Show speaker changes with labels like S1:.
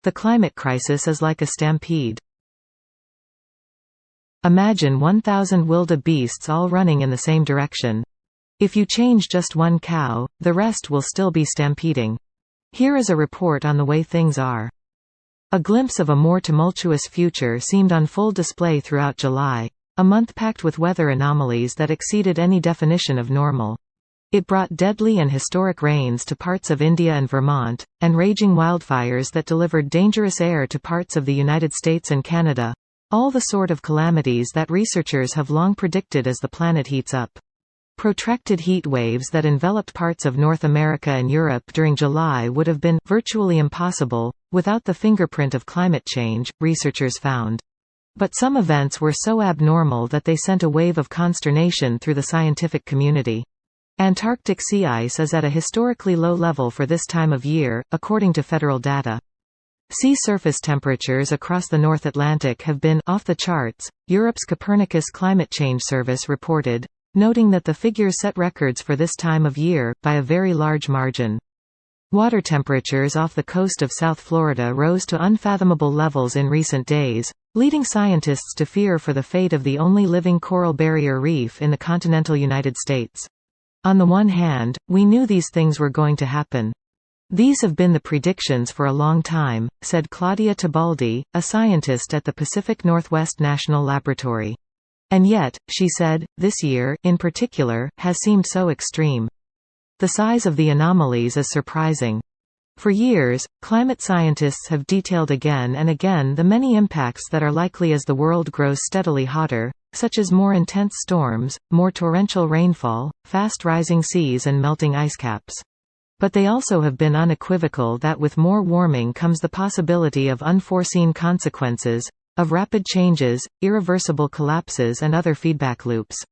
S1: The climate crisis is like a stampede. Imagine 1,000 wildebeests all running in the same direction. If you change just one cow, the rest will still be stampeding. Here is a report on the way things are. A glimpse of a more tumultuous future seemed on full display throughout July, a month packed with weather anomalies that exceeded any definition of normal. It brought deadly and historic rains to parts of India and Vermont, and raging wildfires that delivered dangerous air to parts of the United States and Canada, all the sort of calamities that researchers have long predicted as the planet heats up. Protracted heat waves that enveloped parts of North America and Europe during July would have been virtually impossible without the fingerprint of climate change, researchers found. But some events were so abnormal that they sent a wave of consternation through the scientific community. Antarctic sea ice is at a historically low level for this time of year, according to federal data. Sea surface temperatures across the North Atlantic have been off the charts, Europe's Copernicus Climate Change Service reported, noting that the figures set records for this time of year, by a very large margin. Water temperatures off the coast of South Florida rose to unfathomable levels in recent days, leading scientists to fear for the fate of the only living coral barrier reef in the continental United States. On the one hand, we knew these things were going to happen. These have been the predictions for a long time, said Claudia Tebaldi, a scientist at the Pacific Northwest National Laboratory. And yet, she said, this year, in particular, has seemed so extreme. The size of the anomalies is surprising. For years, climate scientists have detailed again and again the many impacts that are likely as the world grows steadily hotter, such as more intense storms, more torrential rainfall, fast rising seas and melting ice caps. But they also have been unequivocal that with more warming comes the possibility of unforeseen consequences, of rapid changes, irreversible collapses and other feedback loops.